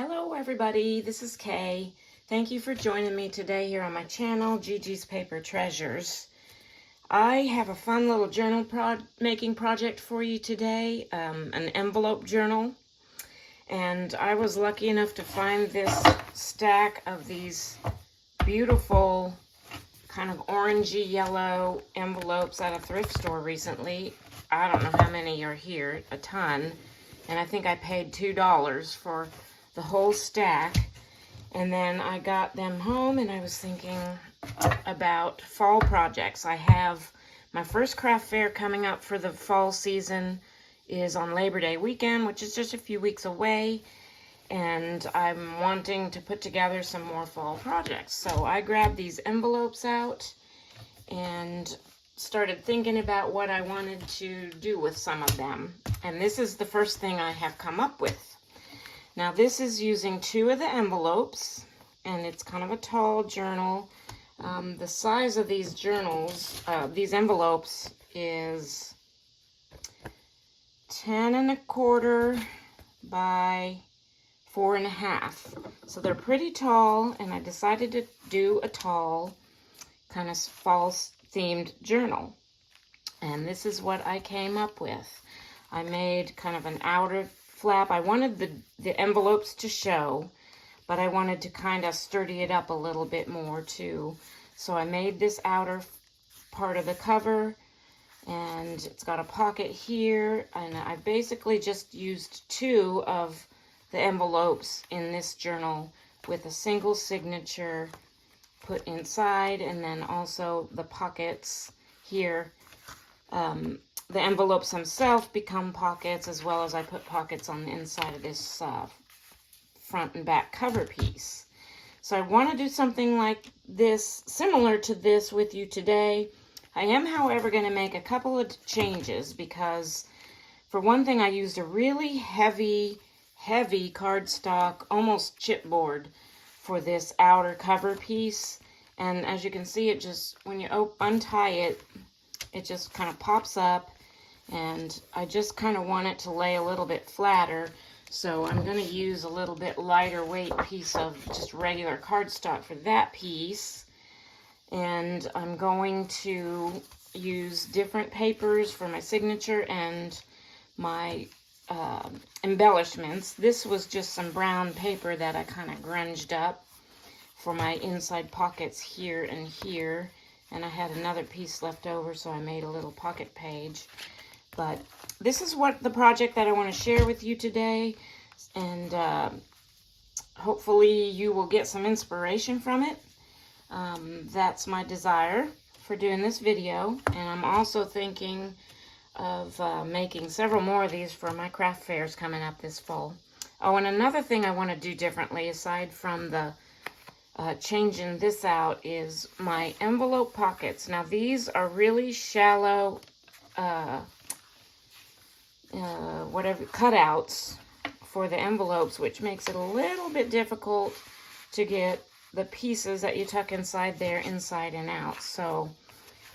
Hello everybody, this is Kay. Thank you for joining me today here on my channel, Gigi's Paper Treasures. I have a fun little journal making project for you today, an envelope journal. And I was lucky enough to find this stack of these beautiful kind of orangey yellow envelopes at a thrift store recently. I don't know how many are here, a ton. And I think I paid $2 for the whole stack. And then I got them home and I was thinking about fall projects. I have my first craft fair coming up for the fall season is on Labor Day weekend, which is just a few weeks away. And I'm wanting to put together some more fall projects. So I grabbed these envelopes out and started thinking about what I wanted to do with some of them. And this is the first thing I have come up with. Now this is using 2 of the envelopes, and it's kind of a tall journal. The size of these journals, these envelopes is 10 1/4 by 4 1/2. So they're pretty tall, and I decided to do a tall kind of fall themed journal. And this is what I came up with. I made kind of an outer flap. I wanted the envelopes to show, but I wanted to kind of sturdy it up a little bit more too. So I made this outer part of the cover, and it's got a pocket here, and I basically just used 2 of the envelopes in this journal with a single signature put inside, and then also the pockets here. The envelopes themselves become pockets, as well as I put pockets on the inside of this front and back cover piece. So I want to do something like this, similar to this with you today. I am, however, going to make a couple of changes because, for one thing, I used a really heavy cardstock, almost chipboard, for this outer cover piece. And as you can see, it just, when you untie it, it just kind of pops up. And I just kind of want it to lay a little bit flatter. So I'm going to use a little bit lighter weight piece of just regular cardstock for that piece. And I'm going to use different papers for my signature and my embellishments. This was just some brown paper that I kind of grunged up for my inside pockets here and here. And I had another piece left over, so I made a little pocket page. But this is what the project that I want to share with you today. And hopefully you will get some inspiration from it. That's my desire for doing this video. And I'm also thinking of making several more of these for my craft fairs coming up this fall. Oh, and another thing I want to do differently, aside from the changing this out, is my envelope pockets. Now these are really shallow whatever cutouts for the envelopes, which makes it a little bit difficult to get the pieces that you tuck inside there inside and out. So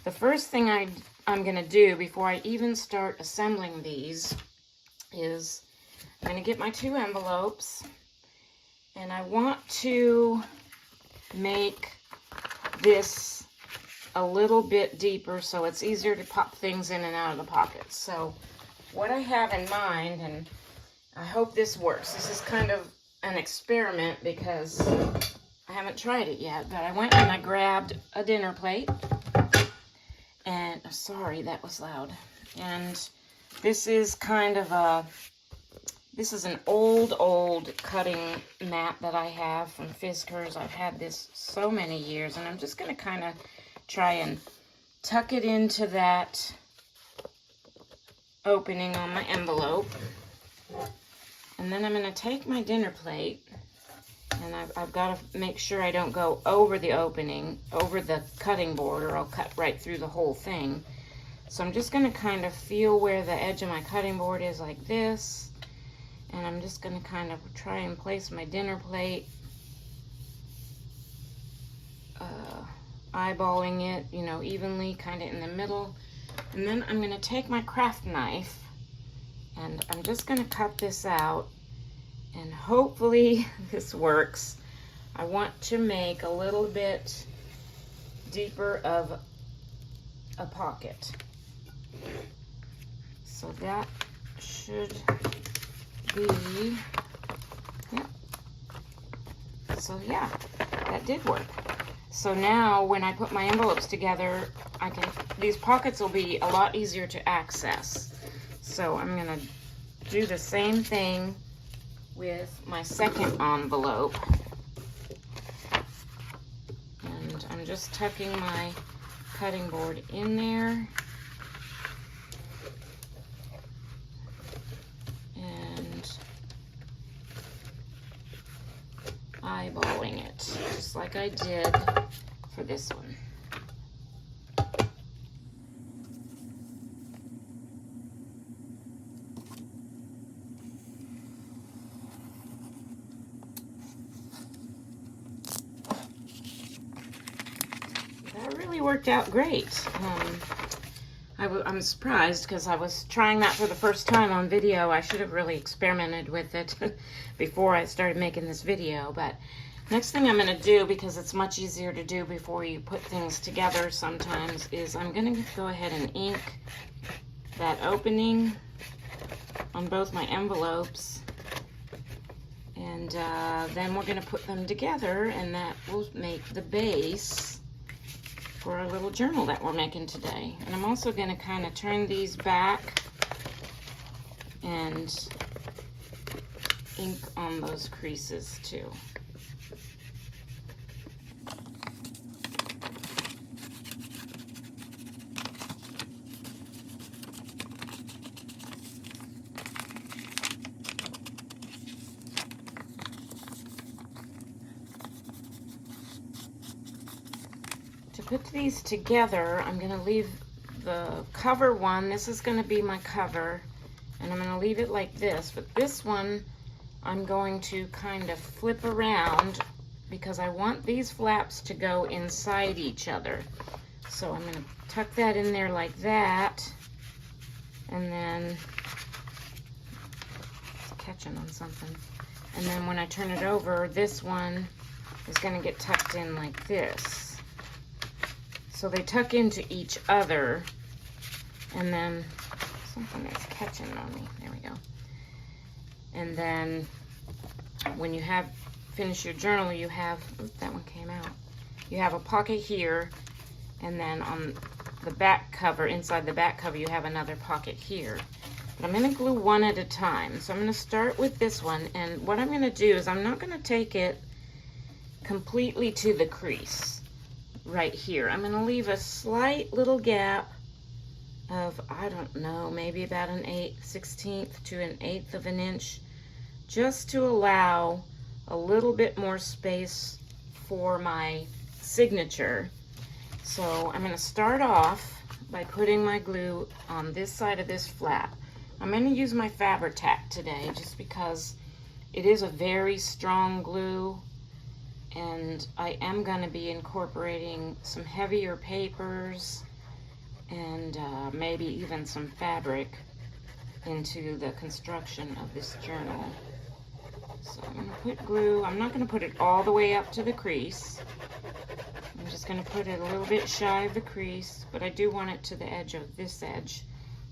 the first thing I'm going to do before I even start assembling these is I'm going to get my 2 envelopes, and I want to make this a little bit deeper so it's easier to pop things in and out of the pockets. So what I have in mind, and I hope this works, this is kind of an experiment because I haven't tried it yet, but I went and I grabbed a dinner plate, and sorry, that was loud. And this is kind of this is an old cutting mat that I have from Fiskars. I've had this so many years, and I'm just going to kind of try and tuck it into that opening on my envelope. And then I'm going to take my dinner plate, and I've got to make sure I don't go over the opening, over the cutting board, or I'll cut right through the whole thing. So I'm just going to kind of feel where the edge of my cutting board is, like this. And I'm just going to kind of try and place my dinner plate, eyeballing it, you know, evenly, kind of in the middle. And then I'm going to take my craft knife, and I'm just going to cut this out And hopefully this works. I want to make a little bit deeper of a pocket. So that should be, yeah. So yeah, that did work. So now when I put my envelopes together, these pockets will be a lot easier to access. So I'm gonna do the same thing with my second envelope. And I'm just tucking my cutting board in there. And eyeballing it, just like I did for this one. That really worked out great. I'm surprised because I was trying that for the first time on video. I should have really experimented with it before I started making this video. But next thing I'm going to do, because it's much easier to do before you put things together sometimes, is I'm going to go ahead and ink that opening on both my envelopes. And then we're going to put them together, and that will make the base for our little journal that we're making today. And I'm also going to kind of turn these back and ink on those creases too. To put these together, I'm going to leave the cover one. This is going to be my cover, and I'm going to leave it like this. But this one, I'm going to kind of flip around because I want these flaps to go inside each other. So I'm going to tuck that in there like that, and then it's catching on something. And then when I turn it over, this one is going to get tucked in like this. So they tuck into each other, and then something is catching on me. There we go. And then when you have finished your journal, you have, oops, that one came out. You have a pocket here, and then on the back cover, inside the back cover, you have another pocket here. But I'm going to glue one at a time. So I'm going to start with this one, and what I'm going to do is I'm not going to take it completely to the crease. Right here, I'm going to leave a slight little gap of, I don't know, maybe about an 1/16 to an 1/8 of an inch, just to allow a little bit more space for my signature. So I'm going to start off by putting my glue on this side of this flap. I'm going to use my Fabri-Tac today just because it is a very strong glue. And I am going to be incorporating some heavier papers and maybe even some fabric into the construction of this journal. So I'm going to put glue. I'm not going to put it all the way up to the crease. I'm just going to put it a little bit shy of the crease, but I do want it to the edge of this edge.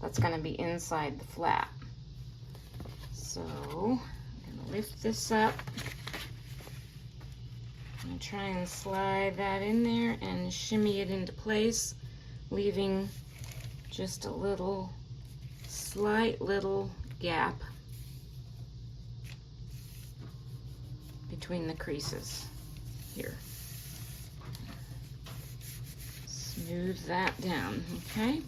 That's going to be inside the flap. So I'm going to lift this up. I'm going to try and slide that in there and shimmy it into place, leaving just a little, slight little gap between the creases here. Smooth that down, okay?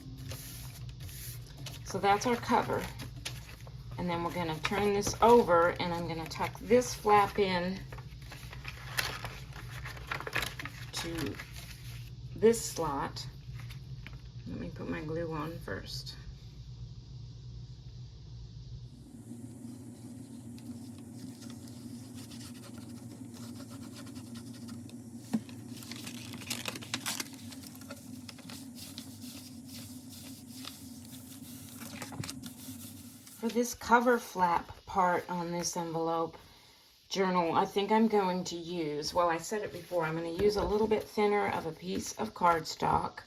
So that's our cover. And then we're going to turn this over, and I'm going to tuck this flap in to this slot. Let me put my glue on first. For this cover flap part on this envelope, journal I think I'm going to use, well, I said it before, I'm going to use a little bit thinner of a piece of cardstock.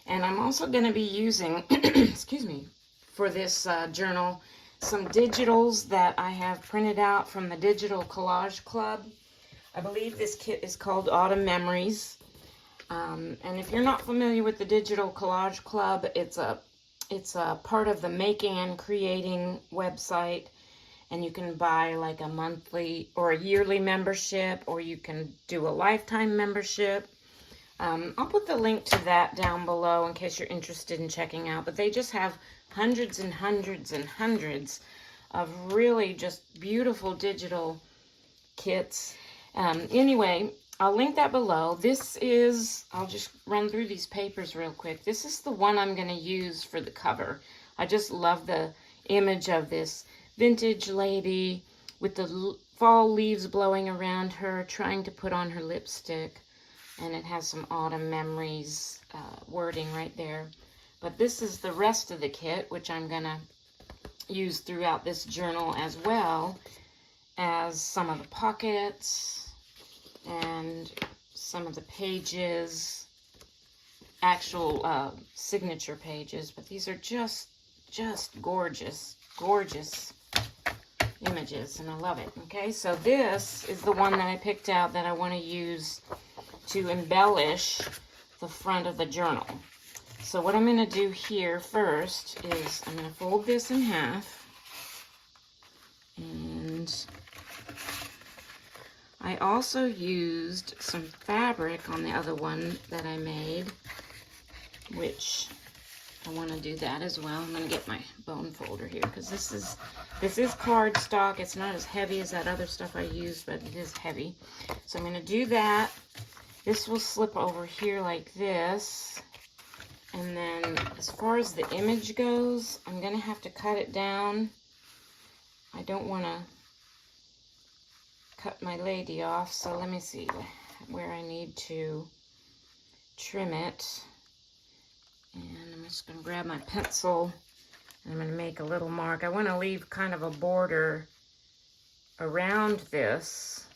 And I'm also going to be using, excuse me, for this journal, some digitals that I have printed out from the Digital Collage Club. I believe this kit is called Autumn Memories. And if you're not familiar with the Digital Collage Club, it's a part of the Making and Creating website. And you can buy like a monthly or a yearly membership, or you can do a lifetime membership. I'll put the link to that down below in case you're interested in checking out. But they just have hundreds and hundreds and hundreds of really just beautiful digital kits. Anyway, I'll link that below. This is, I'll just run through these papers real quick. This is the one I'm going to use for the cover. I just love the image of this vintage lady with the fall leaves blowing around her, trying to put on her lipstick. And it has some Autumn Memories wording right there. But this is the rest of the kit, which I'm going to use throughout this journal, as well as some of the pockets and some of the pages, actual signature pages. But these are just gorgeous, gorgeous images, and I love it. Okay, so this is the one that I picked out that I want to use to embellish the front of the journal. So what I'm going to do here first is I'm going to fold this in half, and I also used some fabric on the other one that I made, which I want to do that as well. I'm going to get my bone folder here, because this is cardstock. It's not as heavy as that other stuff I used, but it is heavy. So I'm going to do that. This will slip over here like this. And then as far as the image goes, I'm going to have to cut it down. I don't want to cut my lady off, so let me see where I need to trim it. And I'm just going to grab my pencil, and I'm going to make a little mark. I want to leave kind of a border around this.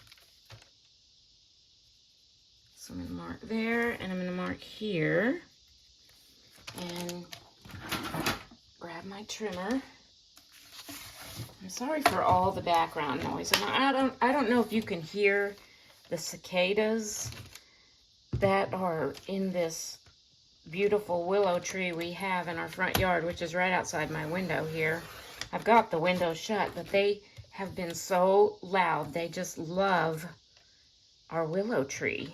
So I'm going to mark there, and I'm going to mark here, and grab my trimmer. I'm sorry for all the background noise, and I don't know if you can hear the cicadas that are in this beautiful willow tree we have in our front yard, which is right outside my window here. I've got the window shut, but they have been so loud. They just love our willow tree.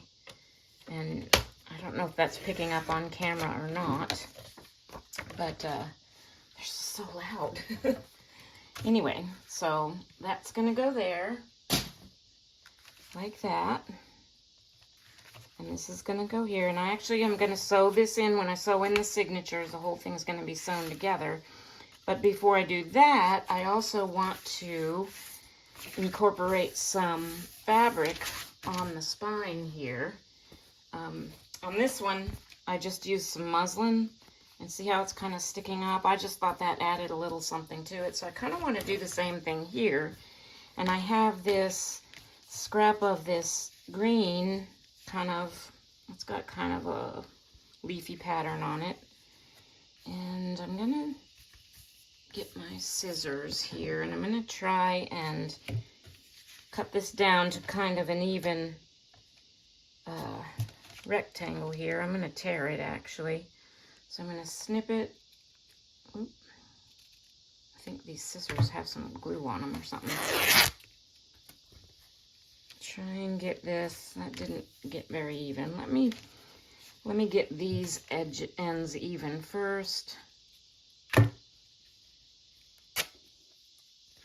And I don't know if that's picking up on camera or not, but they're so loud. Anyway, so that's going to go there, like that. And this is going to go here. And I actually am going to sew this in. When I sew in the signatures, the whole thing is going to be sewn together. But before I do that, I also want to incorporate some fabric on the spine here. On this one, I just used some muslin, and see how it's kind of sticking up? I just thought that added a little something to it. So I kind of want to do the same thing here. And I have this scrap of this green, it's got kind of a leafy pattern on it. And I'm going to get my scissors here, and I'm going to try and cut this down to kind of an even rectangle here. I'm going to tear it, actually. So I'm going to snip it. Oop. I think these scissors have some glue on them or something. Try and get this. That didn't get very even. Let me get these ends even first.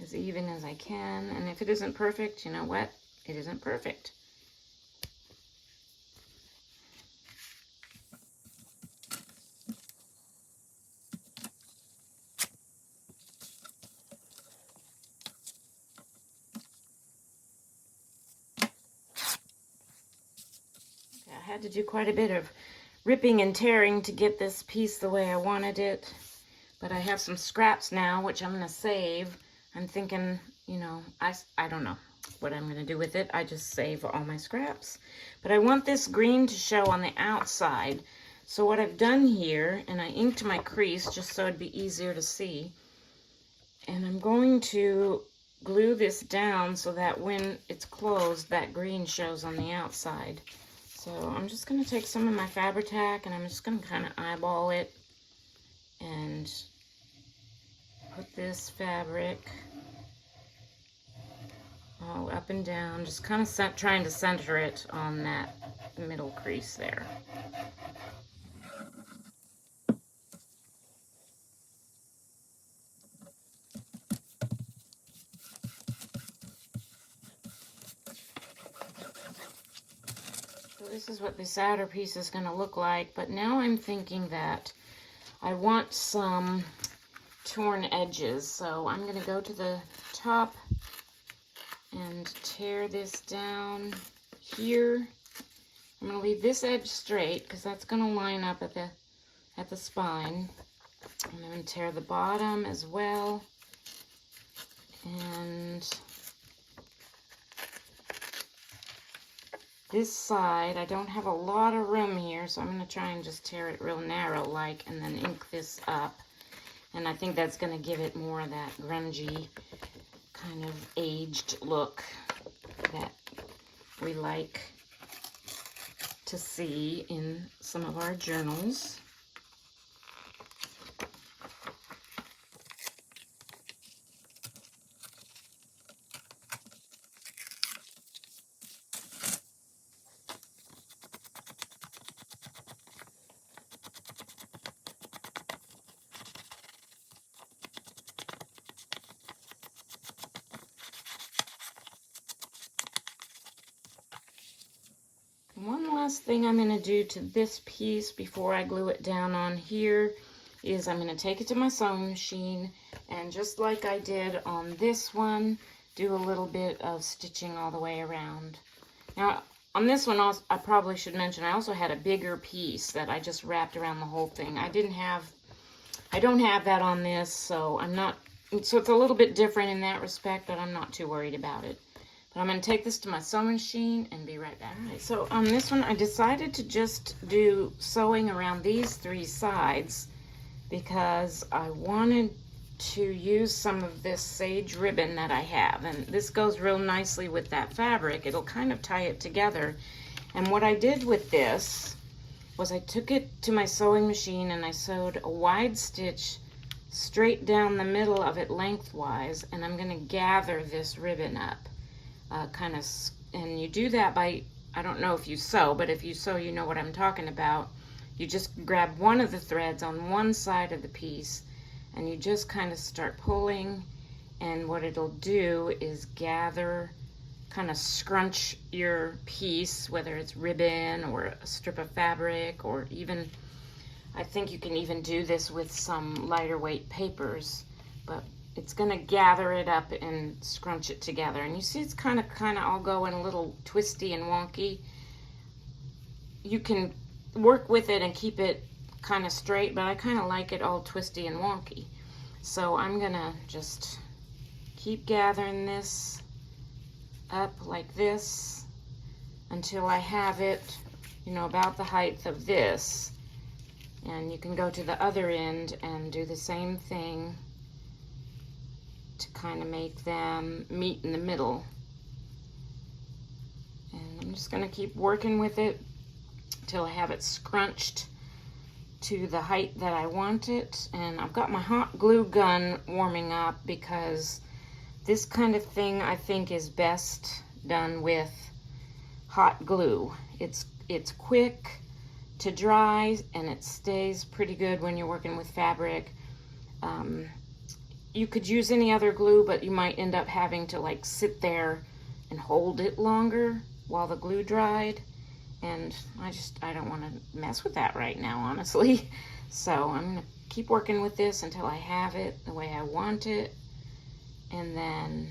As even as I can. And if it isn't perfect, you know what? It isn't perfect. I had to do quite a bit of ripping and tearing to get this piece the way I wanted it. But I have some scraps now, which I'm going to save. I'm thinking, you know, I don't know. what I'm going to do with it. I just save all my scraps. But I want this green to show on the outside. So what I've done here, and I inked my crease just so it'd be easier to see. And I'm going to glue this down so that when it's closed, that green shows on the outside. So I'm just going to take some of my Fabri-Tac and I'm just going to kind of eyeball it and put this fabric all up and down, just kind of trying to center it on that middle crease there. So this is what this outer piece is going to look like, but now I'm thinking that I want some torn edges, so I'm going to go to the top and tear this down here. I'm going to leave this edge straight because that's going to line up at the spine. I'm going to tear the bottom as well. And this side, I don't have a lot of room here, so I'm going to try and just tear it real narrow like, and then ink this up. And I think that's going to give it more of that grungy, kind of aged look that we like to see in some of our journals. One last thing I'm going to do to this piece before I glue it down on here is I'm going to take it to my sewing machine and just like I did on this one, do a little bit of stitching all the way around. Now on this one also, I probably should mention I also had a bigger piece that I just wrapped around the whole thing. I don't have that on this, so so it's a little bit different in that respect, but I'm not too worried about it. But I'm going to take this to my sewing machine and be right back. All right, so on this one, I decided to just do sewing around these three sides because I wanted to use some of this sage ribbon that I have. And this goes real nicely with that fabric. It'll kind of tie it together. And what I did with this was I took it to my sewing machine and I sewed a wide stitch straight down the middle of it lengthwise. And I'm going to gather this ribbon up. And you do that by, I don't know if you sew, but if you sew, you know what I'm talking about. You just grab one of the threads on one side of the piece and you just kind of start pulling, and what it'll do is gather, kind of scrunch your piece, whether it's ribbon or a strip of fabric, or even, I think you can even do this with some lighter weight papers, but it's going to gather it up and scrunch it together. And you see it's kind of all going a little twisty and wonky. You can work with it and keep it kind of straight, but I kind of like it all twisty and wonky. So I'm going to just keep gathering this up like this until I have it, about the height of this. And you can go to the other end and do the same thing to kind of make them meet in the middle. And I'm just going to keep working with it till I have it scrunched to the height that I want it. And I've got my hot glue gun warming up because this kind of thing I think is best done with hot glue. It's quick to dry and it stays pretty good when you're working with fabric. You could use any other glue, but you might end up having to like sit there and hold it longer while the glue dried. And I don't want to mess with that right now, honestly. So I'm going to keep working with this until I have it the way I want it. And then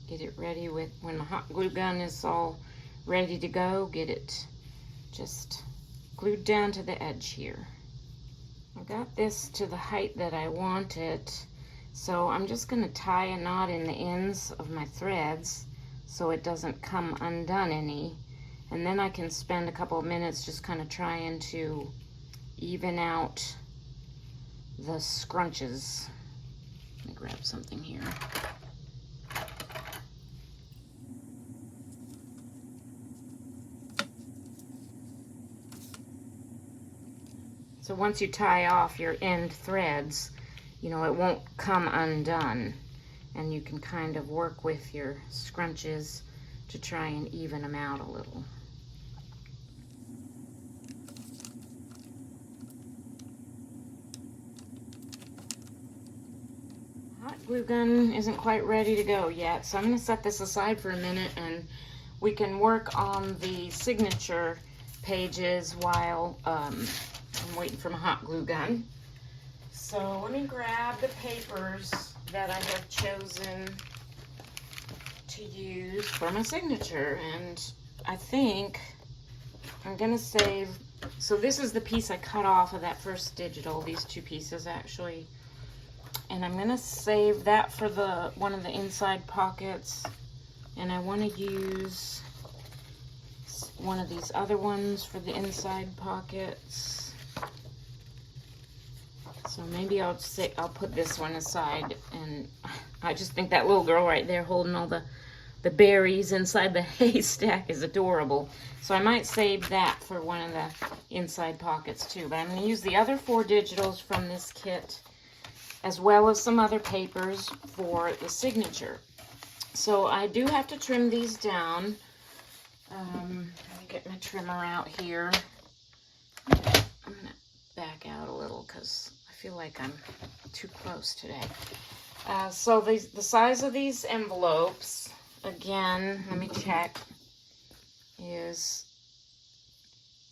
get it ready with, when my hot glue gun is all ready to go, get it just glued down to the edge here. I got this to the height that I want it. So I'm just going to tie a knot in the ends of my threads so it doesn't come undone any. And then I can spend a couple of minutes just kind of trying to even out the scrunches. Let me grab something here. So once you tie off your end threads, you know, it won't come undone. And you can kind of work with your scrunches to try and even them out a little. Hot glue gun isn't quite ready to go yet, so I'm going to set this aside for a minute and we can work on the signature pages while I'm waiting for my hot glue gun. So let me grab the papers that I have chosen to use for my signature, and I think I'm gonna save, so this is the piece I cut off of that first digital, these two pieces actually, and I'm gonna save that for the one of the inside pockets, and I want to use one of these other ones for the inside pockets. So maybe I'll put this one aside, and I just think that little girl right there holding all the berries inside the haystack is adorable. So I might save that for one of the inside pockets too. But I'm going to use the other 4 digitals from this kit, as well as some other papers for the signature. So I do have to trim these down. Let me get my trimmer out here. I'm going to back out a little because I feel like I'm too close today. So the size of these envelopes, again, let me check, is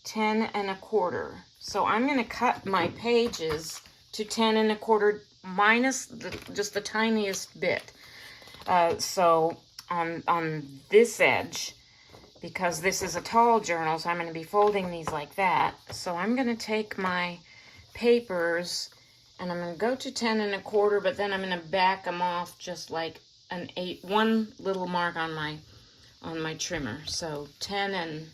10 1/4. So I'm going to cut my pages to 10 1/4 minus just the tiniest bit. So on this edge, because this is a tall journal, so I'm going to be folding these like that. So I'm going to take my papers and I'm going to go to 10 1/4, but then I'm going to back them off just like an 8, one little mark on my trimmer. So 10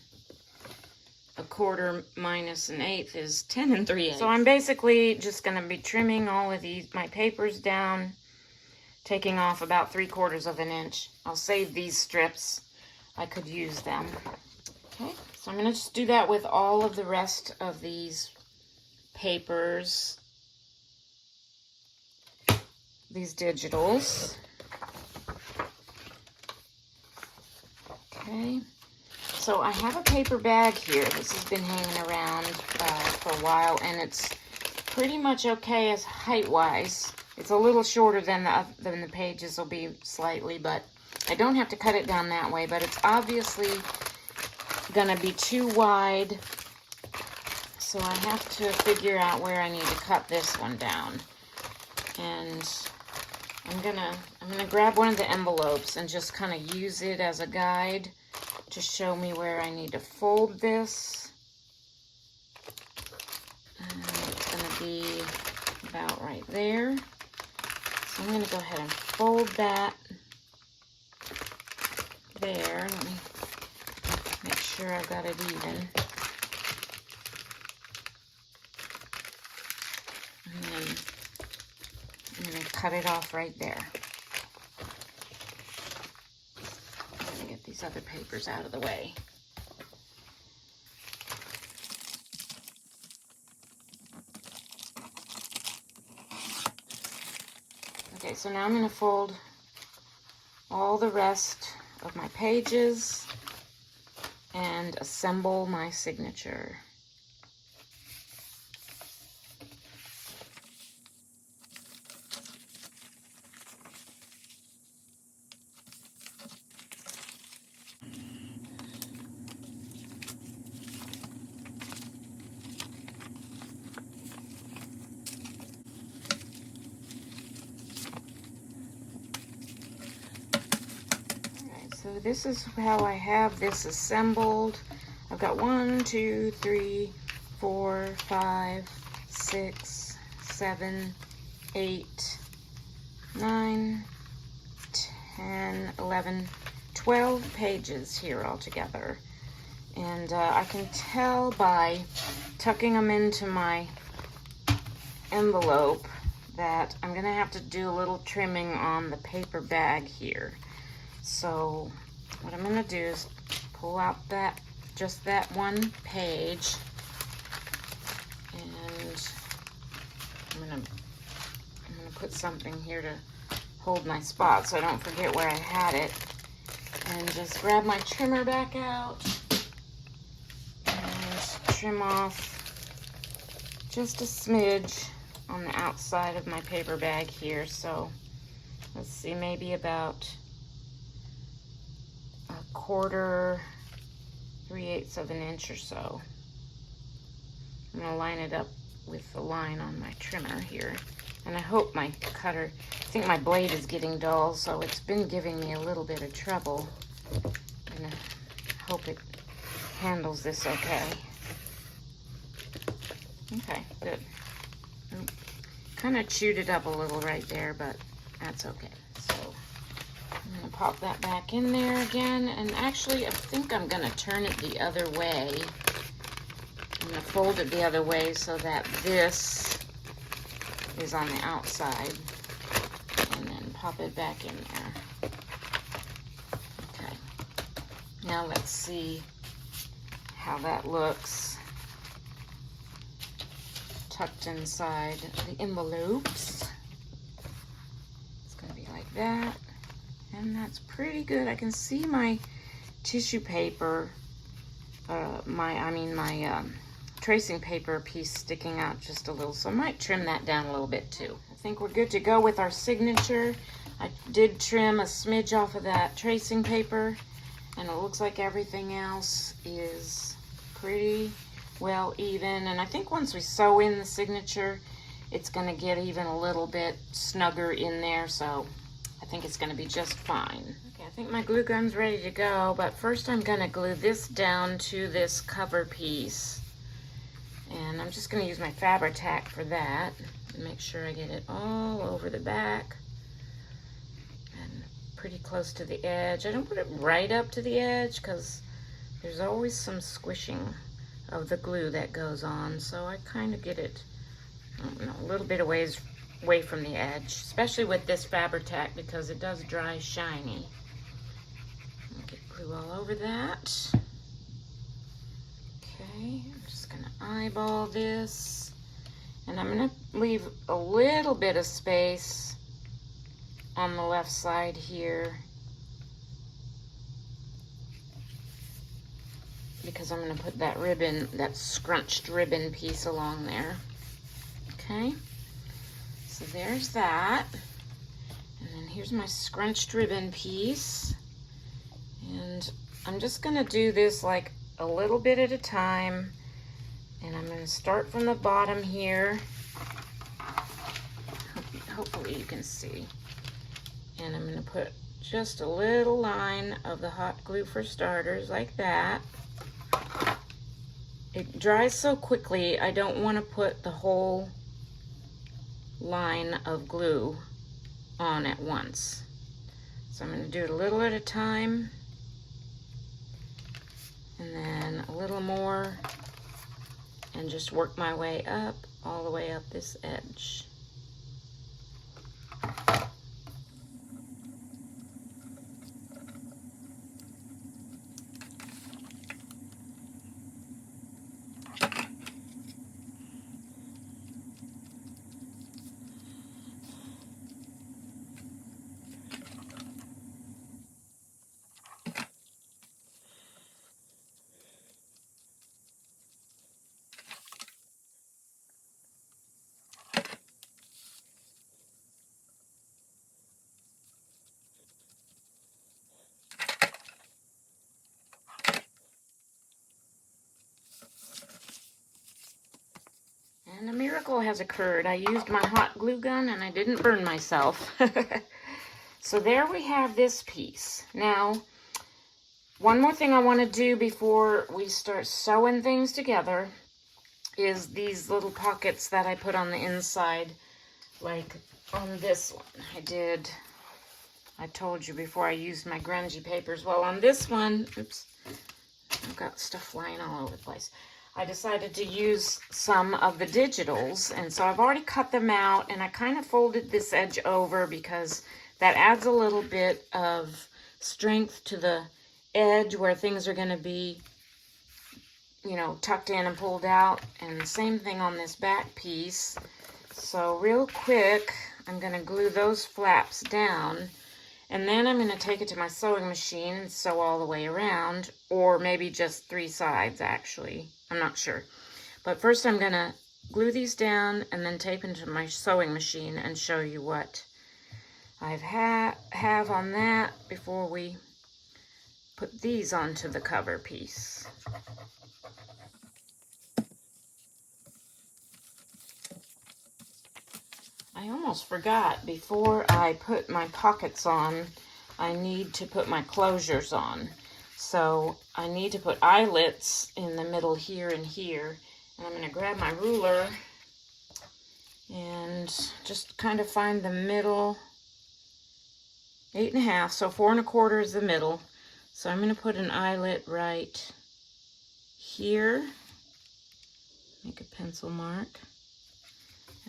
1/4 minus an 1/8 is 10 3/8. So I'm basically just going to be trimming all of my papers down, taking off about 3/4 of an inch. I'll save these strips. I could use them. Okay, so I'm going to just do that with all of the rest of these papers, these digitals. Okay, so I have a paper bag here. This has been hanging around for a while, and it's pretty much okay as height-wise. It's a little shorter than the pages will be slightly, but I don't have to cut it down that way, but it's obviously gonna be too wide, so I have to figure out where I need to cut this one down. And I'm gonna grab one of the envelopes and just kind of use it as a guide to show me where I need to fold this. And it's gonna be about right there. So I'm gonna go ahead and fold that there. Let me make sure I've got it even. And then I'm going to cut it off right there. I'm going to get these other papers out of the way. Okay, so now I'm going to fold all the rest of my pages and assemble my signature. So this is how I have this assembled. I've got 1, 2, 3, 4, 5, 6, 7, 8, 9, 10, 11, 12 pages here altogether. And I can tell by tucking them into my envelope that I'm gonna have to do a little trimming on the paper bag here. So what I'm gonna do is pull out just that one page, and I'm gonna put something here to hold my spot so I don't forget where I had it, and just grab my trimmer back out and trim off just a smidge on the outside of my paper bag here. So let's see, maybe about 1/4, 3/8 of an inch or so. I'm gonna line it up with the line on my trimmer here. And I hope my cutter, I think my blade is getting dull, so it's been giving me a little bit of trouble. And I hope it handles this okay. Okay, good. Kind of chewed it up a little right there, but that's okay. So I'm gonna pop that back in there again, and actually I think I'm gonna turn it the other way. I'm gonna fold it the other way so that this is on the outside, and then pop it back in there. Okay, now let's see how that looks tucked inside the envelopes. It's gonna be like that, and that's pretty good. I can see my tissue paper, my tracing paper piece sticking out just a little, so I might trim that down a little bit too. I think we're good to go with our signature. I did trim a smidge off of that tracing paper, and it looks like everything else is pretty well even. And I think once we sew in the signature, it's gonna get even a little bit snugger in there, so I think it's gonna be just fine. Okay, I think my glue gun's ready to go, but first I'm gonna glue this down to this cover piece. And I'm just gonna use my Fabri-Tac for that, and make sure I get it all over the back and pretty close to the edge. I don't put it right up to the edge because there's always some squishing of the glue that goes on, so I kind of get it, I don't know, a little bit away from the edge, especially with this Fabri-Tac because it does dry shiny. I'll get glue all over that. Okay, I'm just gonna eyeball this, and I'm gonna leave a little bit of space on the left side here because I'm gonna put that ribbon, that scrunched ribbon piece along there. Okay, so there's that, and then here's my scrunched ribbon piece, and I'm just gonna do this like a little bit at a time, and I'm going to start from the bottom here. Hopefully you can see. And I'm going to put just a little line of the hot glue for starters, like that. It dries so quickly, I don't want to put the whole line of glue on at once. So I'm going to do it a little at a time, and then a little more, and just work my way up, all the way up this edge. And a miracle has occurred. I used my hot glue gun and I didn't burn myself. So there we have this piece. Now, one more thing I want to do before we start sewing things together is these little pockets that I put on the inside, like on this one, I told you before I used my grungy papers. Well, on this one, oops, I've got stuff flying all over the place. I decided to use some of the digitals, and so I've already cut them out, and I kind of folded this edge over because that adds a little bit of strength to the edge where things are going to be, you know, tucked in and pulled out. And the same thing on this back piece. So real quick, I'm going to glue those flaps down, and then I'm going to take it to my sewing machine and sew all the way around, or maybe just 3 sides actually. I'm not sure. But first I'm going to glue these down and then tape into my sewing machine and show you what I have on that before we put these onto the cover piece. I almost forgot, before I put my pockets on, I need to put my closures on. So I need to put eyelets in the middle here and here. And I'm going to grab my ruler and just kind of find the middle, 8.5, so 4 1/4 is the middle. So I'm going to put an eyelet right here, make a pencil mark.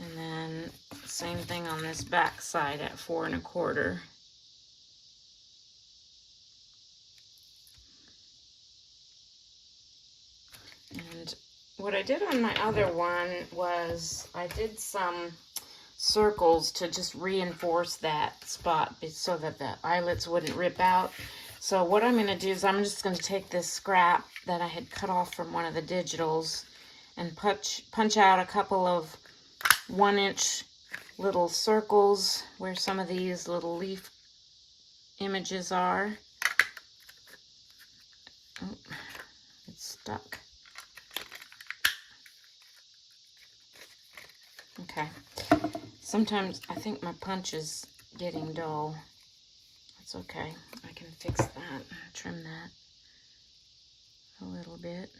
And then same thing on this back side at 4 1/4. And what I did on my other one was I did some circles to just reinforce that spot so that the eyelets wouldn't rip out. So what I'm going to do is I'm just going to take this scrap that I had cut off from one of the digitals and punch out a couple of 1-inch little circles where some of these little leaf images are. Oh, it's stuck. Okay. Sometimes I think my punch is getting dull. That's okay. I can fix that. Trim that a little bit.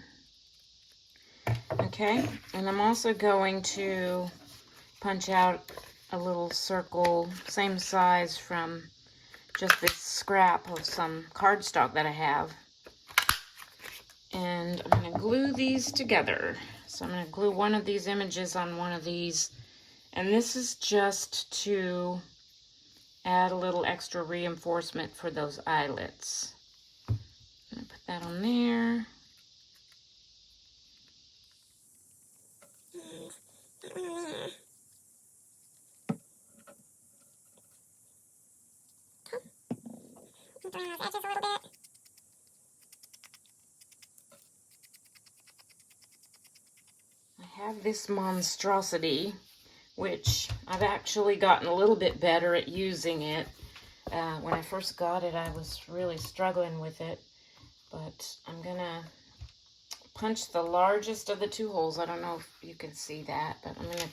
Okay. And I'm also going to punch out a little circle, same size, from just this scrap of some cardstock that I have. And I'm going to glue these together. So I'm going to glue one of these images on one of these. And this is just to add a little extra reinforcement for those eyelets. I'm going to put that on there. Edges a little bit. I have this monstrosity, which I've actually gotten a little bit better at using it. When I first got it, I was really struggling with it, but I'm gonna punch the largest of the 2 holes. I don't know if you can see that, but I'm gonna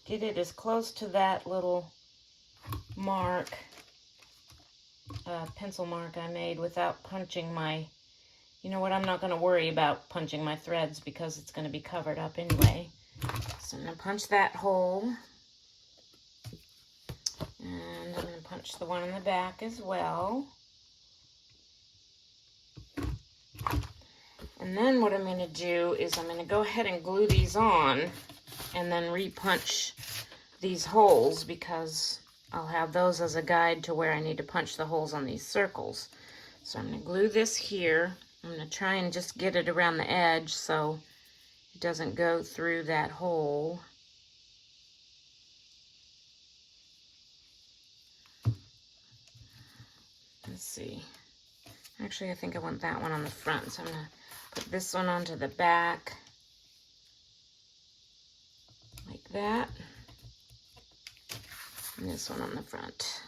get it as close to that little mark, pencil mark I made without punching my, you know what, I'm not going to worry about punching my threads because it's going to be covered up anyway. So I'm going to punch that hole. And I'm going to punch the one in the back as well. And then what I'm going to do is I'm going to go ahead and glue these on and then re-punch these holes, because I'll have those as a guide to where I need to punch the holes on these circles. So I'm going to glue this here. I'm going to try and just get it around the edge so it doesn't go through that hole. Let's see. Actually, I think I want that one on the front, so I'm going to put this one onto the back, like that, and this one on the front.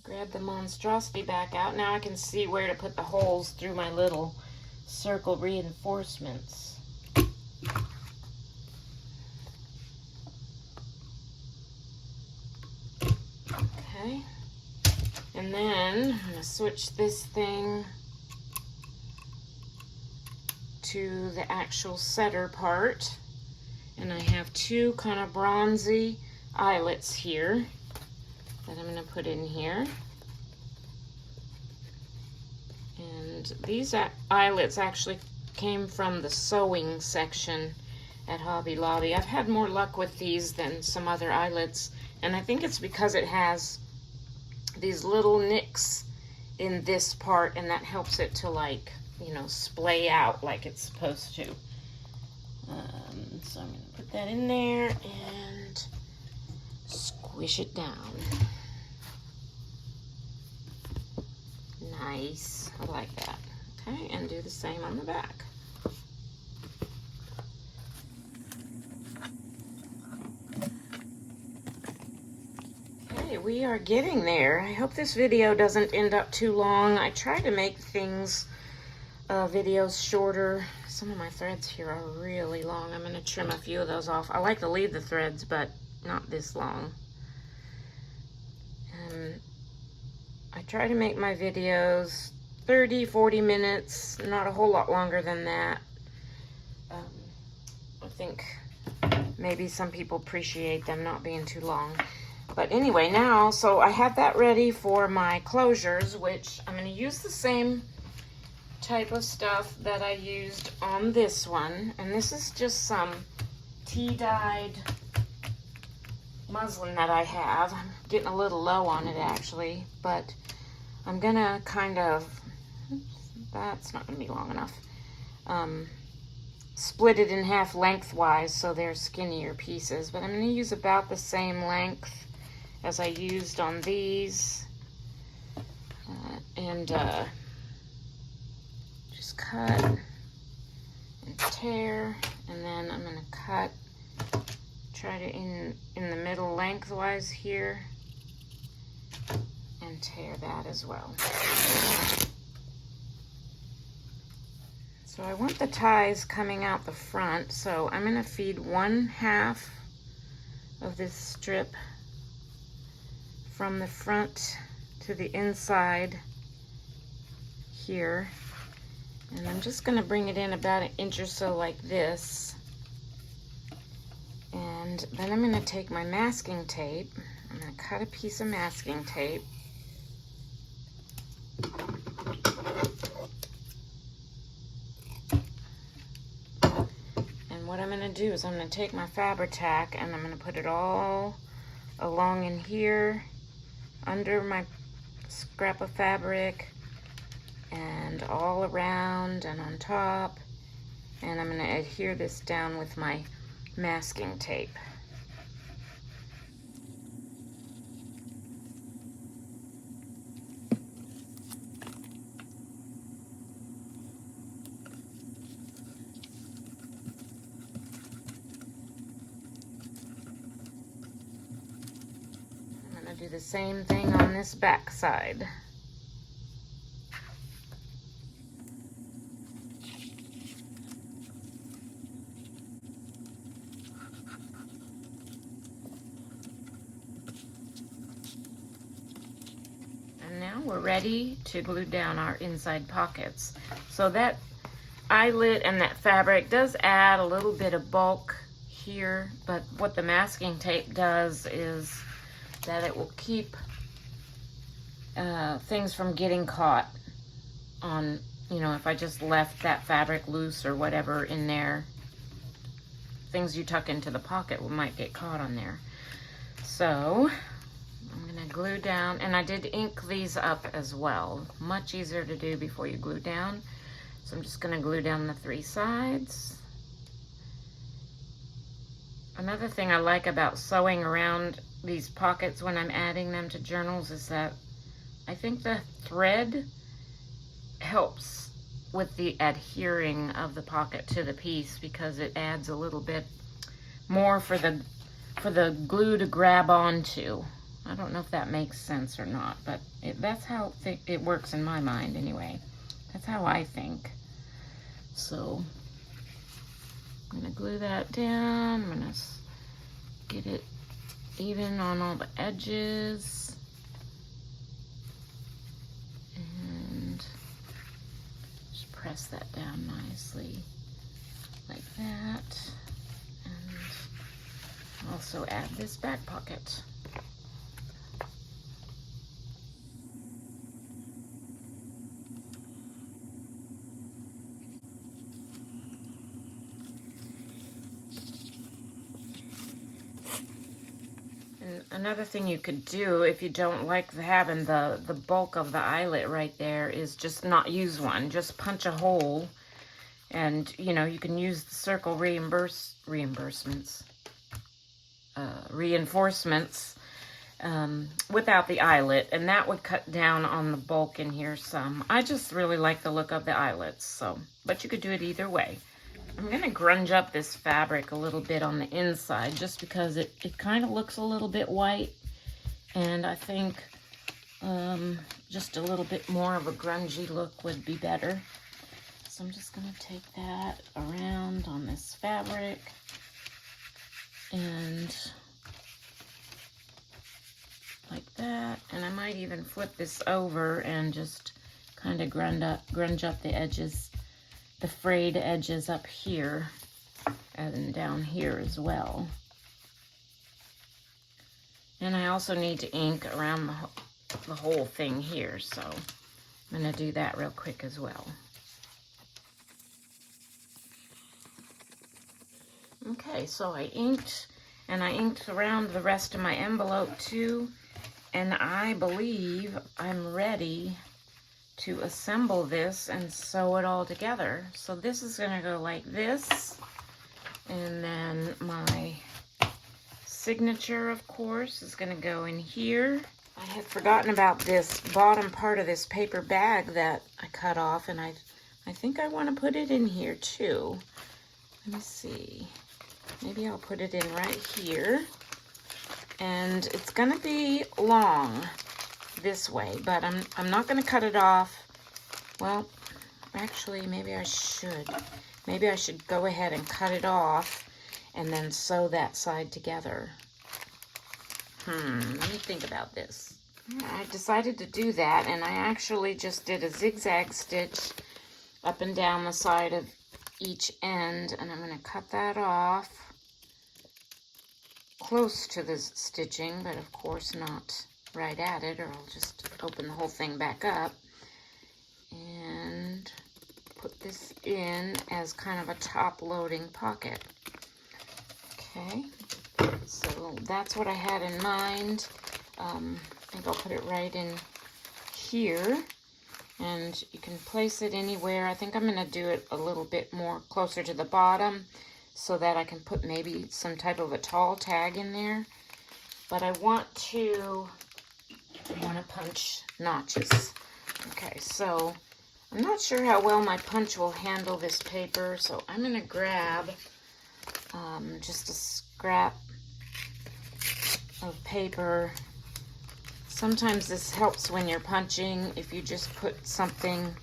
Grab the monstrosity back out. Now I can see where to put the holes through my little circle reinforcements. Okay. And then I'm going to switch this thing to the actual setter part. And I have two kind of bronzy eyelets here that I'm going to put in here. And these eyelets actually came from the sewing section at Hobby Lobby. I've had more luck with these than some other eyelets, and I think it's because it has these little nicks in this part, and that helps it to, like, you know, splay out like it's supposed to. So I'm going to put that in there and squish it down. Nice. I like that. Okay, and do the same on the back. Okay, we are getting there. I hope this video doesn't end up too long. I try to make things, videos shorter. Some of my threads here are really long. I'm going to trim a few of those off. I like to leave the threads, but not this long. I try to make my videos 30, 40 minutes, not a whole lot longer than that. I think maybe some people appreciate them not being too long. But anyway, now, so I have that ready for my closures, which I'm going to use the same type of stuff that I used on this one. And this is just some tea-dyed muslin that I have. I'm getting a little low on it actually, but I'm gonna kind of, that's not gonna be long enough, split it in half lengthwise so they're skinnier pieces, but I'm gonna use about the same length as I used on these, and just cut and tear, and then I'm gonna cut, try to in the middle lengthwise here, and tear that as well. So I want the ties coming out the front, so I'm going to feed 1/2 of this strip from the front to the inside here, and I'm just going to bring it in about 1 inch or so like this. And then I'm going to take my masking tape. I'm going to cut a piece of masking tape. And what I'm going to do is I'm going to take my Fabri-Tac and I'm going to put it all along in here, under my scrap of fabric, and all around and on top. And I'm going to adhere this down with my masking tape. I'm going to do the same thing on this back side. Now we're ready to glue down our inside pockets. So that eyelet and that fabric does add a little bit of bulk here, but what the masking tape does is that it will keep things from getting caught on, you know, if I just left that fabric loose or whatever in there, things you tuck into the pocket might get caught on there. So I'm gonna glue down, and I did ink these up as well. Much easier to do before you glue down. So I'm just gonna glue down the 3 sides. Another thing I like about sewing around these pockets when I'm adding them to journals is that I think the thread helps with the adhering of the pocket to the piece, because it adds a little bit more for the glue to grab onto. I don't know if that makes sense or not, but that's how it works in my mind anyway. That's how I think. So I'm gonna glue that down. I'm gonna get it even on all the edges. And just press that down nicely. like that. And also add this back pocket. Another thing you could do if you don't like having the bulk of the eyelet right there is just not use one. Just punch a hole, and you know, you can use the circle reinforcements without the eyelet, and that would cut down on the bulk in here some. I just really like the look of the eyelets, so, but you could do it either way. I'm going to grunge up this fabric a little bit on the inside just because it kind of looks a little bit white, and I think just a little bit more of a grungy look would be better. So I'm just going to take that around on this fabric and like that, and I might even flip this over and just kind of grunge up the edges, the frayed edges up here and down here as well. And I also need to ink around the whole thing here, so I'm going to do that real quick as well. Okay, so I inked, and I inked around the rest of my envelope too, and I believe I'm ready to assemble this and sew it all together. So this is going to go like this, and then my signature, of course, is going to go in here. I had forgotten about this bottom part of this paper bag that I cut off, and I think I want to put it in here too. Let me see. Maybe I'll put it in right here. And it's going to be long this way, but I'm not going to cut it off. Well, actually, maybe I should. Maybe I should go ahead and cut it off and then sew that side together. Let me think about this. I decided to do that, and I actually just did a zigzag stitch up and down the side of each end, and I'm going to cut that off close to the stitching, but of course not right at it, or I'll just open the whole thing back up and put this in as kind of a top loading pocket. Okay, so that's what I had in mind. I think I'll put it right in here, and you can place it anywhere. I think I'm going to do it a little bit more closer to the bottom so that I can put maybe some type of a tall tag in there. But I want to punch notches. Okay, so I'm not sure how well my punch will handle this paper, so I'm going to grab just a scrap of paper. Sometimes this helps when you're punching, if you just put something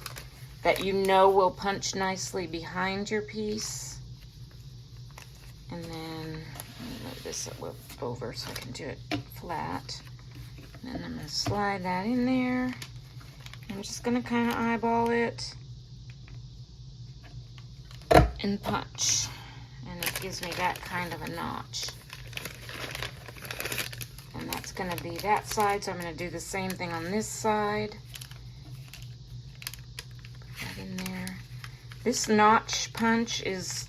that you know will punch nicely behind your piece. And then move this over so I can do it flat. And then I'm going to slide that in there. I'm just going to kind of eyeball it and punch. And it gives me that kind of a notch. And that's going to be that side, so I'm going to do the same thing on this side. Put that in there. This notch punch is,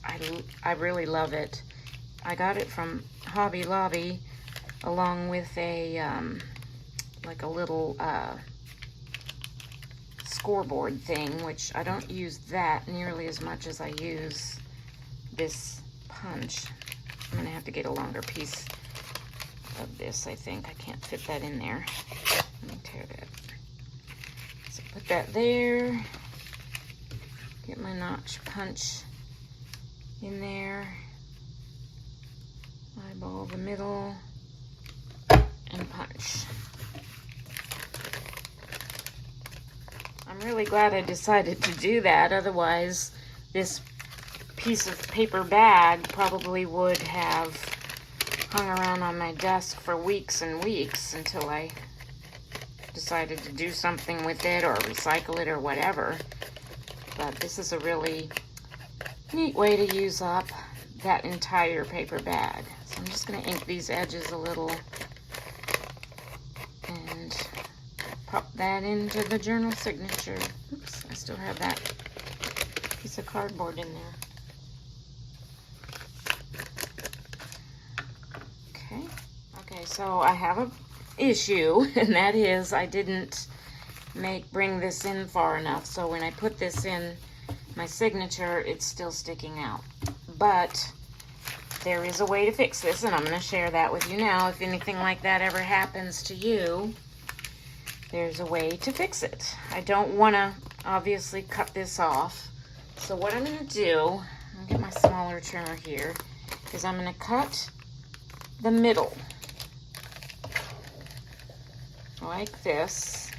I really love it. I got it from Hobby Lobby along with a, like a little scoreboard thing, which I don't use that nearly as much as I use this punch. I'm going to have to get a longer piece of this, I think. I can't fit that in there. Let me tear that. So put that there. Get my notch punch in there. Eyeball the middle and punch. I'm really glad I decided to do that. Otherwise, this piece of paper bag probably would have hung around on my desk for weeks and weeks until I decided to do something with it or recycle it or whatever. But this is a really neat way to use up that entire paper bag. So I'm just going to ink these edges a little and pop that into the journal signature. Oops, I still have that piece of cardboard in there. Okay, so I have a issue, and that is I didn't bring this in far enough. So when I put this in my signature, it's still sticking out. But there is a way to fix this, and I'm going to share that with you now. If anything like that ever happens to you, there's a way to fix it. I don't want to obviously cut this off. So what I'm going to do, I'm going to get my smaller trimmer here, is I'm going to cut the middle like this,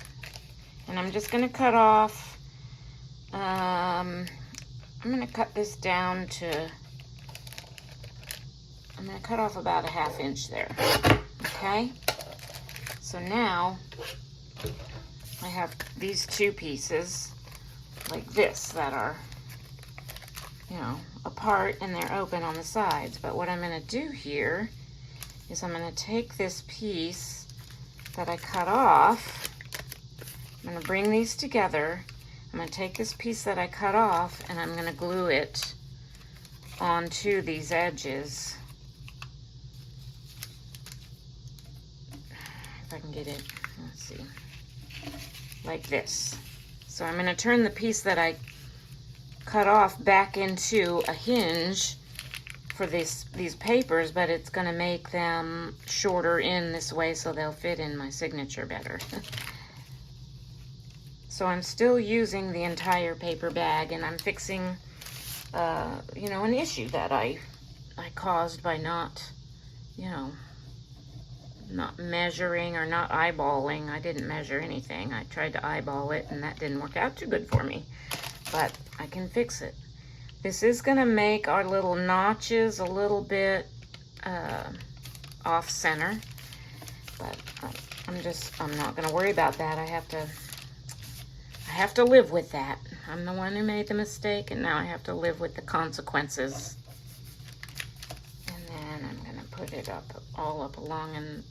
and I'm just going to cut off, I'm going to cut this down to, I'm going to cut off about a 1/2 inch there. Okay, so now I have these two pieces like this that are, you know, apart, and they're open on the sides. But what I'm going to do here is I'm going to take this piece that I cut off, I'm going to bring these together. I'm going to take this piece that I cut off, and I'm going to glue it onto these edges. If I can get it, let's see, like this. So I'm going to turn the piece that I cut off back into a hinge for these papers, but it's going to make them shorter in this way so they'll fit in my signature better. So I'm still using the entire paper bag, and I'm fixing, you know, an issue that I caused by not, you know, not measuring or not eyeballing. I didn't measure anything. I tried to eyeball it, and that didn't work out too good for me, but I can fix it. This is going to make our little notches a little bit off center, but I'm not going to worry about that. I have to live with that. I'm the one who made the mistake, and now I have to live with the consequences. And then I'm going to put it up, all up along in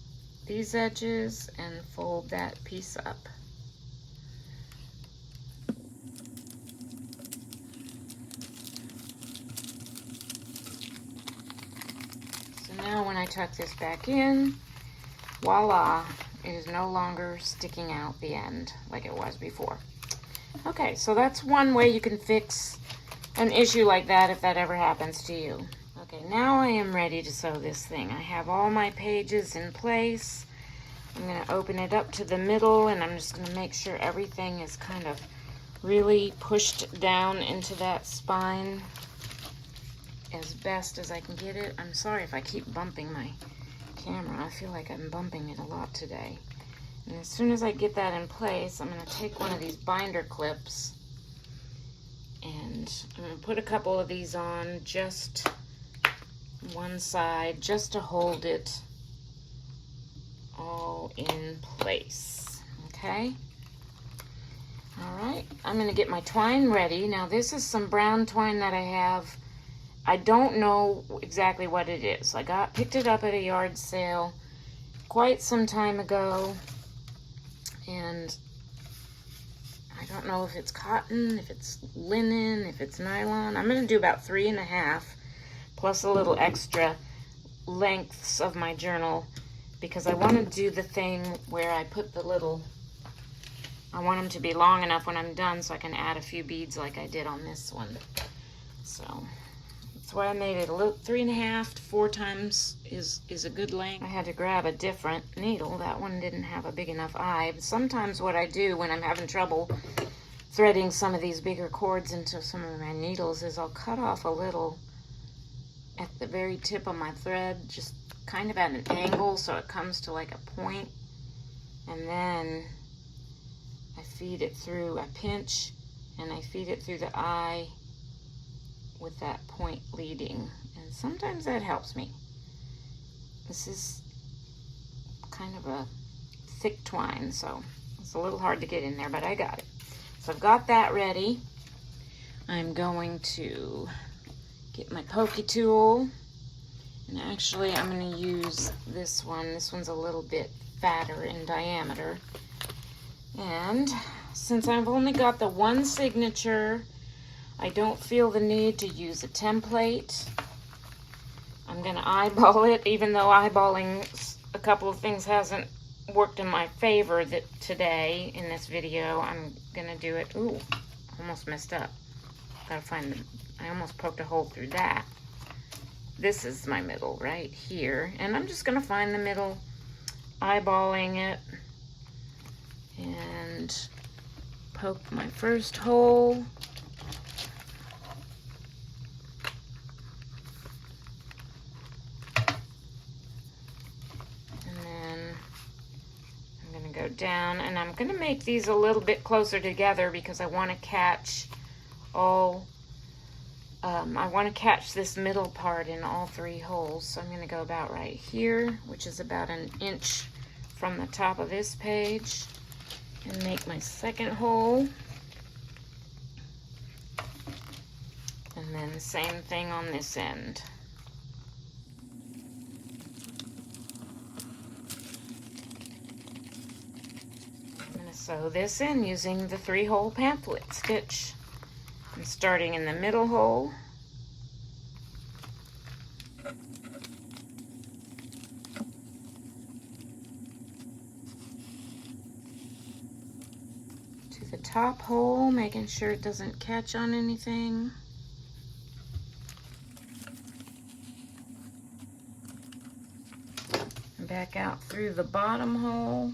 these edges, and fold that piece up. Now when I tuck this back in, voila, it is no longer sticking out the end like it was before. Okay, so that's one way you can fix an issue like that if that ever happens to you. Okay, now I am ready to sew this thing. I have all my pages in place. I'm going to open it up to the middle, and I'm just going to make sure everything is kind of really pushed down into that spine as best as I can get it. I'm sorry if I keep bumping my camera. I feel like I'm bumping it a lot today. And as soon as I get that in place, I'm going to take one of these binder clips, and I'm going to put a couple of these on just one side, just to hold it all in place. Okay? Alright, I'm going to get my twine ready. Now this is some brown twine that I have. I don't know exactly what it is. I picked it up at a yard sale quite some time ago, and I don't know if it's cotton, if it's linen, if it's nylon. I'm going to do about 3.5 plus a little extra lengths of my journal, because I want to do the thing where I put the little, I want them to be long enough when I'm done so I can add a few beads like I did on this one. So that's why I made it a little 3.5 to 4 times is a good length. I had to grab a different needle. That one didn't have a big enough eye. But sometimes what I do when I'm having trouble threading some of these bigger cords into some of my needles is I'll cut off a little at the very tip of my thread, just kind of at an angle so it comes to like a point, and then I feed it through, I pinch and I feed it through the eye with that point leading, and sometimes that helps me. This is kind of a thick twine, so it's a little hard to get in there, but I got it. So I've got that ready. I'm going to Get my pokey tool. And actually, I'm going to use this one. This one's a little bit fatter in diameter. And since I've only got the one signature, I don't feel the need to use a template. I'm going to eyeball it, even though eyeballing a couple of things hasn't worked in my favor today in this video. I'm going to do it. Ooh, almost messed up. Gotta find the, I almost poked a hole through that. This is my middle right here. And I'm just going to find the middle, eyeballing it, and poke my first hole. Go down, and I'm going to make these a little bit closer together because I want to catch all, I want to catch this middle part in all three holes. So I'm going to go about right here, which is about an inch from the top of this page, and make my second hole. And then the same thing on this end. Sew this in using the 3-hole pamphlet stitch. I'm starting in the middle hole. To the top hole, making sure it doesn't catch on anything. And back out through the bottom hole.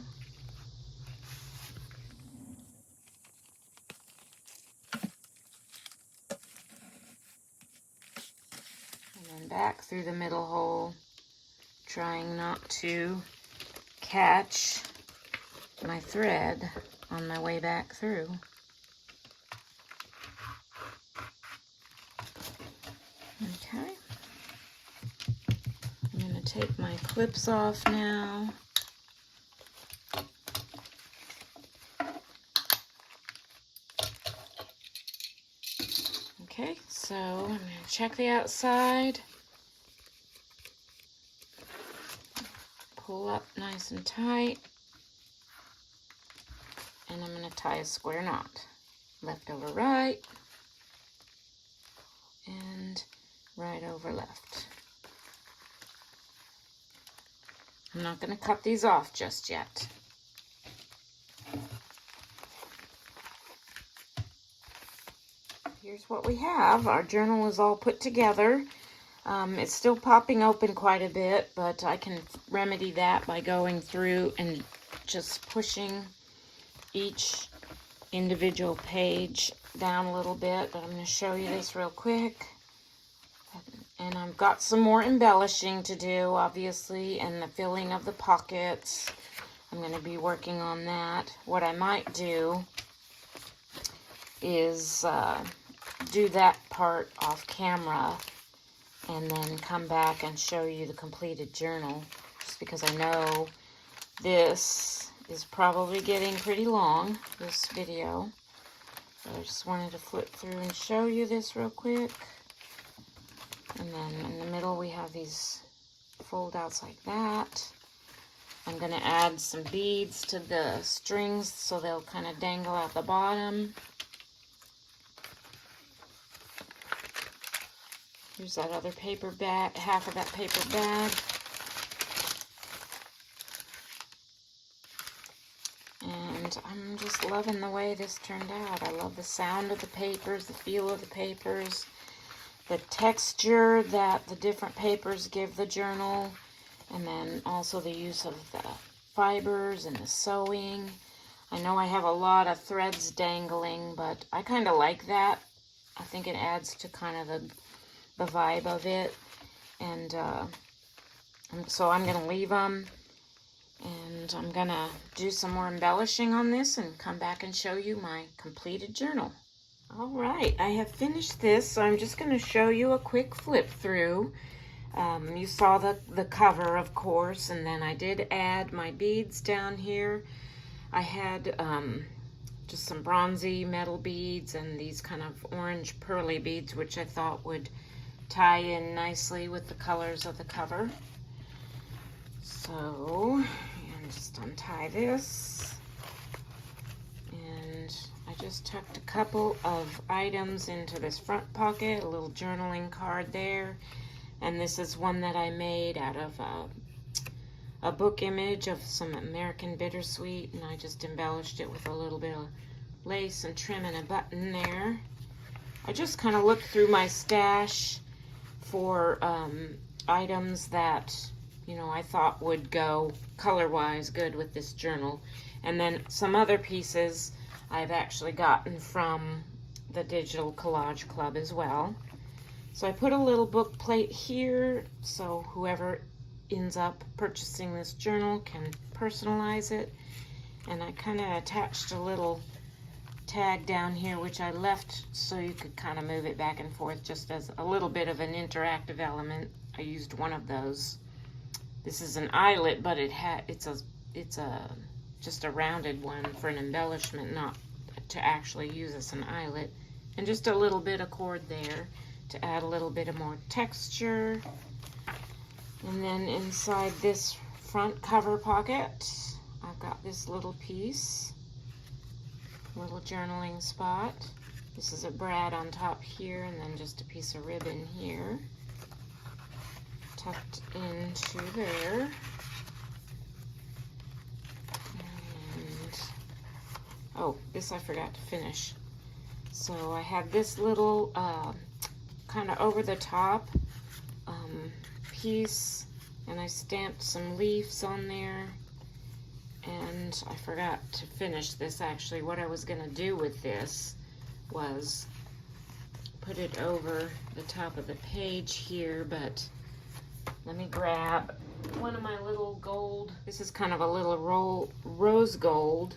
Back through the middle hole, trying not to catch my thread on my way back through. Okay. I'm going to take my clips off now. Okay, so I'm going to check the outside. Pull up nice and tight, and I'm going to tie a square knot. Left over right, and right over left. I'm not going to cut these off just yet. Here's what we have. Our journal is all put together. It's still popping open quite a bit, but I can remedy that by going through and just pushing each individual page down a little bit. But I'm going to show you this real quick. And I've got some more embellishing to do, obviously, and the filling of the pockets. I'm going to be working on that. What I might do is do that part off camera and then come back and show you the completed journal, just because I know this is probably getting pretty long, this video. So I just wanted to flip through and show you this real quick. And then in the middle we have these fold outs like that. I'm going to add some beads to the strings so they'll kind of dangle out the bottom. Here's that other paper bag, half of that paper bag. And I'm just loving the way this turned out. I love the sound of the papers, the feel of the papers, the texture that the different papers give the journal, and then also the use of the fibers and the sewing. I know I have a lot of threads dangling, but I kind of like that. I think it adds to kind of the vibe of it. And so I'm going to leave them, and I'm going to do some more embellishing on this and come back and show you my completed journal. All right, I have finished this, so I'm just going to show you a quick flip through. You saw the cover, of course, and then I did add my beads down here. I had just some bronzy metal beads and these kind of orange pearly beads, which I thought would tie in nicely with the colors of the cover. So, and just untie this. And I just tucked a couple of items into this front pocket, a little journaling card there. And this is one that I made out of a book image of some American bittersweet, and I just embellished it with a little bit of lace and trim and a button there. I just kind of looked through my stash for items that, you know, I thought would go color-wise good with this journal. And then some other pieces I've actually gotten from the Digital Collage Club as well. So I put a little book plate here, so whoever ends up purchasing this journal can personalize it. And I kind of attached a little tag down here, which I left so you could kind of move it back and forth just as a little bit of an interactive element. I used one of those. This is an eyelet, but it's just a rounded one for an embellishment, not to actually use as an eyelet. And just a little bit of cord there to add a little bit of more texture. And then inside this front cover pocket, I've got this little piece, little journaling spot. This is a brad on top here, and then just a piece of ribbon here, tucked into there. And, oh, this I forgot to finish. So I have this little kind of over the top piece, and I stamped some leaves on there. And I forgot to finish this actually. What I was going to do with this was put it over the top of the page here, but let me grab one of my little gold, this is kind of a little rose gold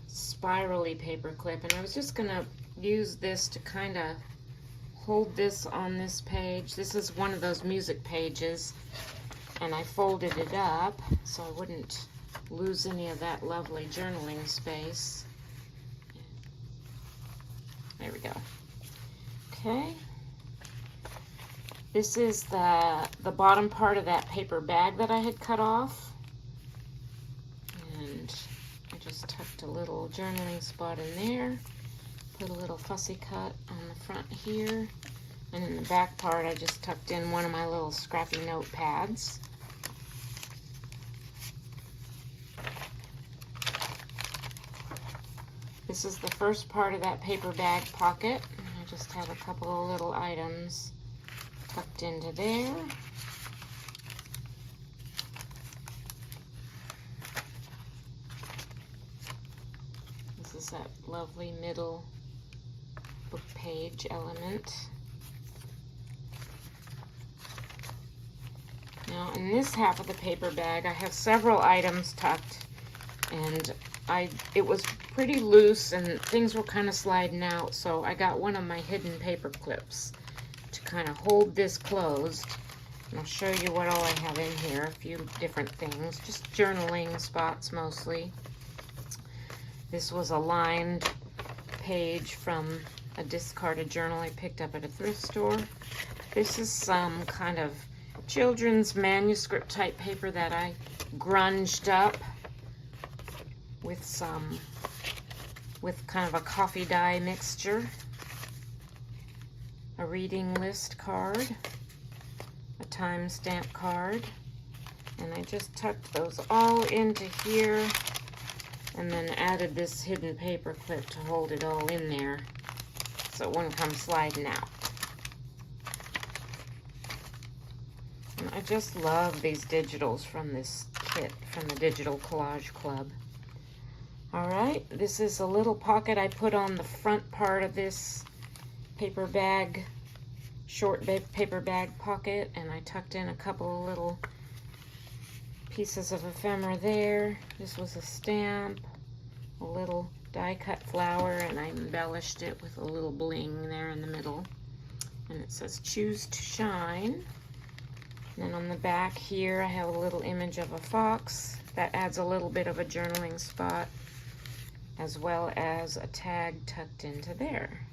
spirally paper clip, and I was just going to use this to kind of hold this on this page. This is one of those music pages, and I folded it up so I wouldn't lose any of that lovely journaling space. There we go. Okay. This is the bottom part of that paper bag that I had cut off. And I just tucked a little journaling spot in there. Put a little fussy cut on the front here. And in the back part, I just tucked in one of my little scrappy notepads. This is the first part of that paper bag pocket. I just have a couple of little items tucked into there. This is that lovely middle book page element. Now in this half of the paper bag, I have several items tucked, and it was pretty loose and things were kind of sliding out, so I got one of my hidden paper clips to kind of hold this closed. And I'll show you what all I have in here, a few different things, just journaling spots mostly. This was a lined page from a discarded journal I picked up at a thrift store. This is some kind of children's manuscript type paper that I grunged up with kind of a coffee dye mixture, a reading list card, a timestamp card, and I just tucked those all into here and then added this hidden paper clip to hold it all in there so it wouldn't come sliding out. And I just love these digitals from this kit from the Digital Collage Club. Alright, this is a little pocket I put on the front part of this paper bag, short paper bag pocket, and I tucked in a couple of little pieces of ephemera there. This was a stamp, a little die cut flower, and I embellished it with a little bling there in the middle. And it says "Choose to Shine." And then on the back here I have a little image of a fox. That adds a little bit of a journaling spot, as well as a tag tucked into there.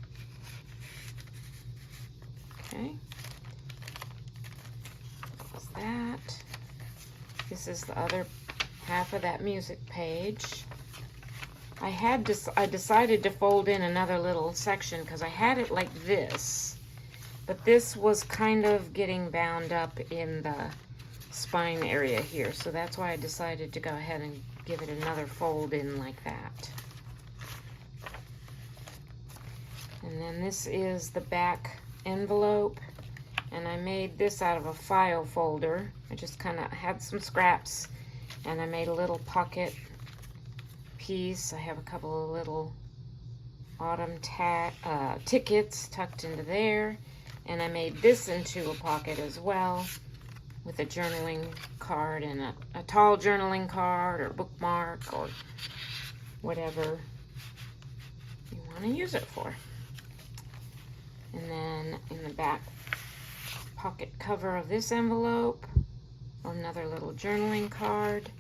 Okay, that. This is the other half of that music page. I decided to fold in another little section because I had it like this, but this was kind of getting bound up in the spine area here, so that's why I decided to go ahead and give it another fold in like that. And then this is the back envelope, and I made this out of a file folder. I just kind of had some scraps and I made a little pocket piece. I have a couple of little autumn tickets tucked into there, and I made this into a pocket as well with a journaling card and a tall journaling card or bookmark or whatever you want to use it for. And then in the back pocket cover of this envelope, another little journaling card.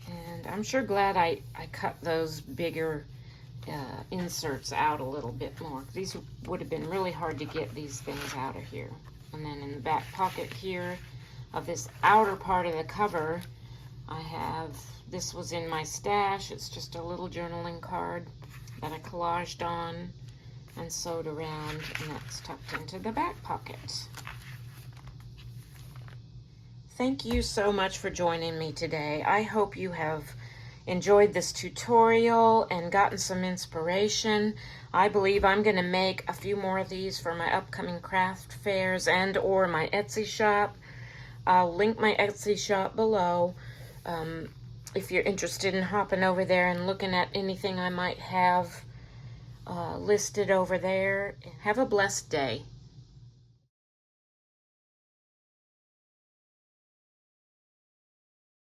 And I'm sure glad I cut those bigger inserts out a little bit more. These would have been really hard to get these things out of here. And then in the back pocket here of this outer part of the cover, I have, this was in my stash. It's just a little journaling card that I collaged on and sewed around, and that's tucked into the back pocket. Thank you so much for joining me today. I hope you have enjoyed this tutorial and gotten some inspiration. I believe I'm going to make a few more of these for my upcoming craft fairs and or my Etsy shop. I'll link my Etsy shop below if you're interested in hopping over there and looking at anything I might have listed over there. Have a blessed day.